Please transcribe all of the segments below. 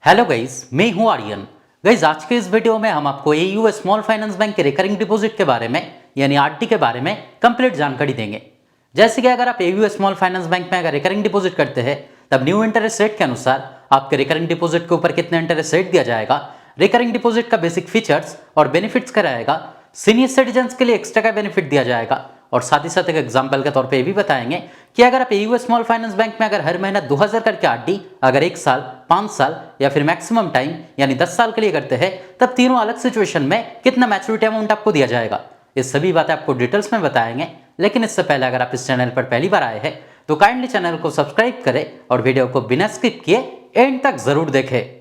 Hello guys, मैं हूं Aryan. Guys, आज के इस वीडियो में हम आपको एयू स्मॉल फाइनेंस बैंक के रिकरिंग डिपॉजिट के बारे में यानी आरडी के बारे में कंप्लीट जानकारी देंगे। जैसे कि अगर आप एयू स्मॉल फाइनेंस बैंक में अगर रिकरिंग डिपॉजिट करते हैं तब न्यू इंटरेस्ट रेट के अनुसार आपके रिकरिंग डिपॉजिट के ऊपर कितना इंटरेस्ट रेट दिया जाएगा, रिकरिंग डिपॉजिट का बेसिक फीचर्स और बेनिफिट्स क्या रहेगा, सीनियर सिटीजन के लिए एक्स्ट्रा का बेनिफिट दिया जाएगा और साथ ही साथ एक एग्जांपल के तौर पे ये भी बताएंगे कि अगर आप एयू स्मॉल फाइनेंस बैंक में अगर हर महीना 2000 करके आरडी अगर 1 साल, 5 साल या फिर मैक्सिमम टाइम यानी 10 साल के लिए करते हैं तब तीनों अलग सिचुएशन में कितना मैच्योरिटी अमाउंट आपको दिया जाएगा, ये सभी बातें आपको डिटेल्स में बताएंगे। लेकिन इससे पहले अगर आप इस चैनल पर पहली बार आए हैं तो काइंडली चैनल को सब्सक्राइब करें और वीडियो को बिना स्किप किए एंड तक जरूर देखें।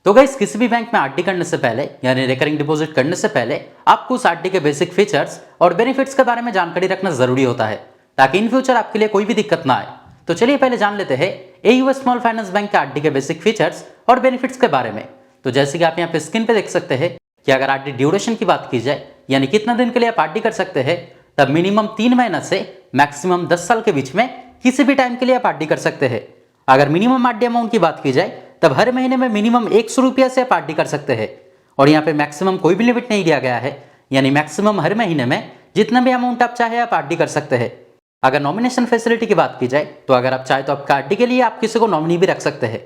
तो गाइस, किसी भी बैंक में आरडी करने से पहले यानी रिकरिंग डिपॉजिट करने से पहले आपको उस आरडी के बेसिक फीचर्स और बेनिफिट्स के बारे में जानकारी रखना जरूरी होता है ताकि इन फ्यूचर आपके लिए कोई भी दिक्कत ना आए। तो चलिए पहले जान लेते हैं एयू स्मॉल फाइनेंस बैंक के आरडी के बेसिक फीचर्स और बेनिफिट्स के बारे में। तो जैसे कि आप यहाँ पे स्क्रीन पे देख सकते हैं कि अगर आरडी ड्यूरेशन की बात की जाए यानी कितना दिन के लिए आप आरडी कर सकते हैं, तब मिनिमम 3 महीना से मैक्सिमम 10 साल के बीच में किसी भी टाइम के लिए आप आरडी कर सकते हैं। अगर मिनिमम आरडी अमाउंट की बात की जाए तब हर महीने में मिनिमम 100 रुपया से आप आरडी कर सकते हैं और यहाँ पे मैक्सिमम कोई भी लिमिट नहीं दिया गया है, यानी मैक्सिमम हर महीने में जितना भी अमाउंट आप चाहे आप आरडी कर सकते हैं। अगर नॉमिनेशन फैसिलिटी की बात की जाए तो अगर आप चाहे तो आपका आरडी के लिए आप किसी को नॉमिनी भी रख सकते हैं।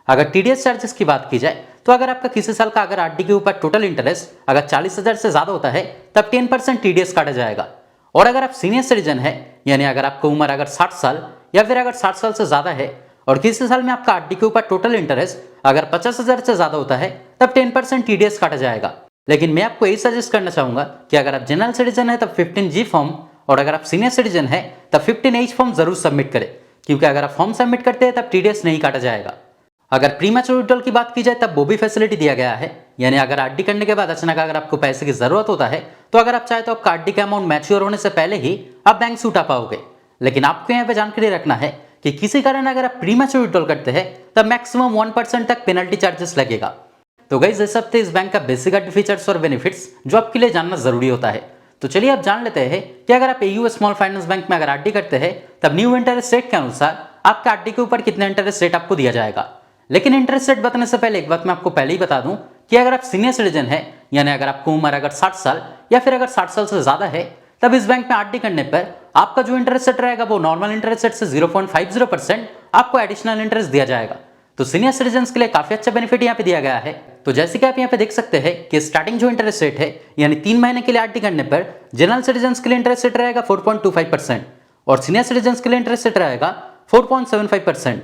अगर टीडीएस चार्जेस की बात की जाए तो अगर आपका किसी साल का अगर आरडी के ऊपर टोटल इंटरेस्ट अगर 40,000 से ज्यादा होता है तब 10% टीडीएस काटा जाएगा। और अगर आप सीनियर सिटीजन है यानी अगर आपकी उम्र अगर 60 साल या फिर अगर 60 साल से ज्यादा है और किसी साल में आपका आरडी के ऊपर टोटल इंटरेस्ट अगर 50,000 से ज्यादा होता है तब 10% टीडीएस काटा जाएगा। लेकिन मैं आपको यही सजेस्ट करना चाहूंगा कि अगर आप जनरल सिटीजन है तब 15G फॉर्म और अगर आप सीनियर सिटीजन है तब 15H फॉर्म जरूर सबमिट करें, क्योंकि अगर आप फॉर्म सबमिट करते हैं तब टीडीएस नहीं काटा जाएगा। अगर प्रीमैच्योर विड्रॉल की बात की जाए तब वो भी फैसिलिटी दिया गया है, यानी अगर आरडी करने के बाद अचानक अगर आपको पैसे की जरूरत होता है तो अगर आप चाहे तो आपका आरडी का अमाउंट मैच्योर होने से पहले ही आप बैंक से उठा पाओगे। लेकिन आपको यहाँ पे जानकारी रखना है कि किसी कारण अगर आप प्रीमैच्योर विड्रॉल करते हैं तब मैक्सिमम 1% तक पेनल्टी चार्जेस लगेगा। तो गाइस, ये सब थे इस बैंक का बेसिक फीचर्स और बेनिफिट्स जो आपके लिए जानना जरूरी होता है। तो चलिए आप जान लेते हैं कि अगर आप एयू स्मॉल फाइनेंस बैंक में अगर आरडी करते हैं तब न्यू इंटरेस्ट रेट के अनुसार आपका आरडी के ऊपर कितना इंटरेस्ट रेट आपको दिया जाएगा। लेकिन इंटरेस्ट रेट बताने से पहले एक बात मैं आपको पहले ही बता दूं कि अगर आप सीनियर सिटीजन है यानी अगर आपको उम्र अगर 60 साल या फिर अगर 60 साल से ज्यादा है तब इस बैंक में आरडी करने पर आपका जो इंटरेस्ट रेट रहेगा वो नॉर्मल इंटरेस्ट रेट से 0.50% आपको एडिशनल इंटरेस्ट दिया जाएगा। तो सीनियर सिटीजन के लिए काफी अच्छा बेनिफिट यहाँ पे दिया गया है। तो जैसे कि आप यहाँ पे देख सकते हैं कि स्टार्टिंग जो इंटरेस्ट रेट है यानी 3 महीने के लिए आरडी करने पर जनरल सिटीजन के लिए इंटरेस्ट रेट रहेगा 4.25% और सीनियर सिटीजन के लिए इंटरेस्ट रेट रहेगा 4.75%।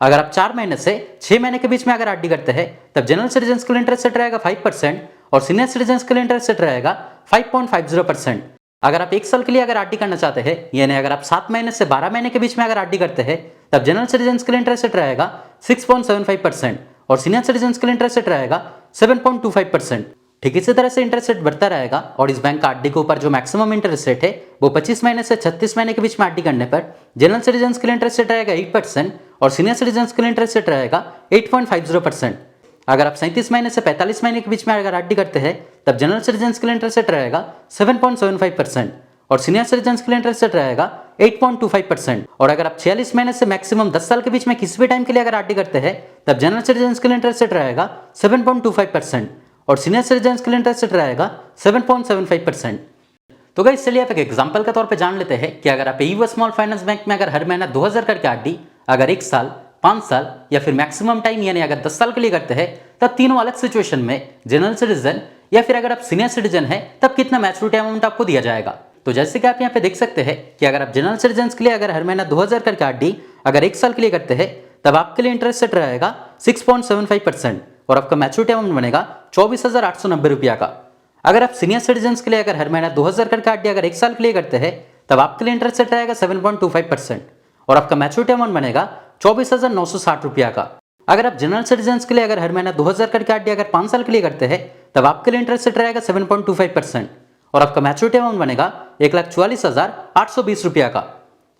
अगर आप 4 महीने से 6 महीने के बीच में अगर आरडी करते हैं तब जनरल सिटीजन के लिए इंटरेस्ट रेट रहेगा 5% और सीनियर सिटीजन के लिए इंटरेस्ट रेट रहेगा 5.50%। अगर आप 1 साल के लिए अगर आरडी करना चाहते हैं यानी अगर आप 7 महीने से 12 महीने के बीच में अगर आरडी करते हैं तब जनरल सिटीजन के लिए इंटरेस्ट रेट रहेगा 6.75% और सीनियर सिटीजन के लिए इंटरेस्ट रेट रहेगा 7.25%। ठीक इसी तरह से इंटरेस्ट रेट बढ़ता रहेगा और इस बैंक का आरडी के ऊपर जो मैक्सिमम इंटरेस्ट रेट है वो 25 महीने से 36 महीने के बीच में आरडी करने पर जनरल सिटीजन के लिए इंटरेस्ट रेट रहेगा 8% और सीनियर सिटीजन के लिए इंटरेस्ट रेट रहेगा 8.50%। अगर आप 37 महीने से 45 महीने के बीच में अगर आरडी करते हैं तब जनरल सिटीजन के लिए इंटरेस्ट रेट रहेगा 7.75% और सीनियर सिटीजन के लिए इंटरेस्ट रेट रहेगा 8.25%। और अगर आप 46 महीने से मैक्सिमम 10 साल के बीच में किसी भी टाइम के लिए अगर आरडी करते हैं तब जनरल सिटीजन के लिए इंटरेस्ट रेट रहेगा 7.25% और सीनियर सिटीजन के लिए इंटरेस्ट रेट रहेगा 7.75%। तो गाइस, चलिए आप एक एग्जांपल के तौर पे जान लेते हैं कि अगर आप एयू स्मॉल फाइनेंस बैंक में अगर हर महीना 2000 करके आरडी अगर 1 साल, 5 साल या फिर मैक्सिमम टाइम यानी अगर 10 साल के लिए करते हैं तब तीनों अलग सिचुएशन में जनरल सिटीजन या फिर अगर आप सीनियर सिटीजन है तब कितना मैच्योरिटी अमाउंट आपको दिया जाएगा। तो जैसे कि आप यहाँ पे देख सकते हैं कि अगर आप जनरल सिटीजन के लिए अगर हर महीना 2000 करके आरडी अगर 1 साल के लिए करते हैं तब आपके लिए इंटरेस्ट रेट रहेगा 6.75% और आपका मैच्योरिटी अमाउंट बनेगा 24,890 रुपया का। अगर आप सीनियर सिटीजन के लिए अगर हर महीना 2000 करके आरडी अगर 1 साल के लिए करते हैं तब आपके लिए इंटरेस्ट रेट रहेगा 7.25% और आपका मैच्योरिटी अमाउंट बनेगा 24,960 रुपया का। अगर आप जनरल सिटीजन के लिए अगर हर महीना 2000 करके आरडी अगर 5 साल के लिए करते हैं तब आपके लिए इंटरेस्ट रेट रहेगा 7.25% और आपका मैच्योरिटी अमाउंट बनेगा 1,44,820 रुपया का।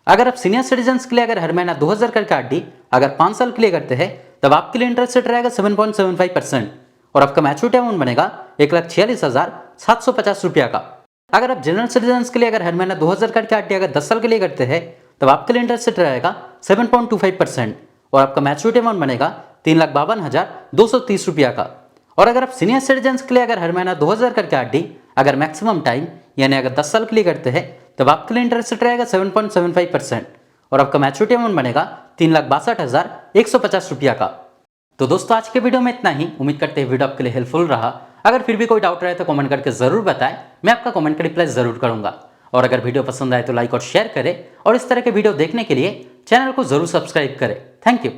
अगर आप सीनियर सिटीजन के लिए अगर हर महीना 2000 करके आरडी अगर 5 साल के लिए करते हैं तब आपके लिए इंटरेस्ट रेट रहेगा 7.75% और आपका मैच्योरिटी अमाउंट बनेगा 1,46,750 रुपया का। अगर आप जनरल सिटीजन्स के लिए अगर हर महीना 2000 करके आरडी अगर 10 साल के लिए करते हैं तब आपके लिए इंटरेस्ट रेट रहेगा 7.25% और आपका मैच्योरिटी अमाउंट बनेगा 3,52,230 रुपया का। और अगर आप सीनियर सिटीजन्स के लिए अगर हर महीना 2000 करके आरडी अगर मैक्सिमम टाइम यानी अगर 10 साल के लिए करते हैं तब आपके लिए इंटरेस्ट रेट रहेगा 7.75% और आपका मैच्योरिटी अमाउंट बनेगा 3,62,150 रुपया का। तो दोस्तों आज के वीडियो में इतना ही। उम्मीद करते हैं वीडियो आपके लिए हेल्पफुल रहा। अगर फिर भी कोई डाउट रहे तो कमेंट करके जरूर बताएं, मैं आपका कमेंट का रिप्लाई जरूर करूंगा। और अगर वीडियो पसंद आए तो लाइक और शेयर करें और इस तरह के वीडियो देखने के लिए चैनल को जरूर सब्सक्राइब करें। Thank you.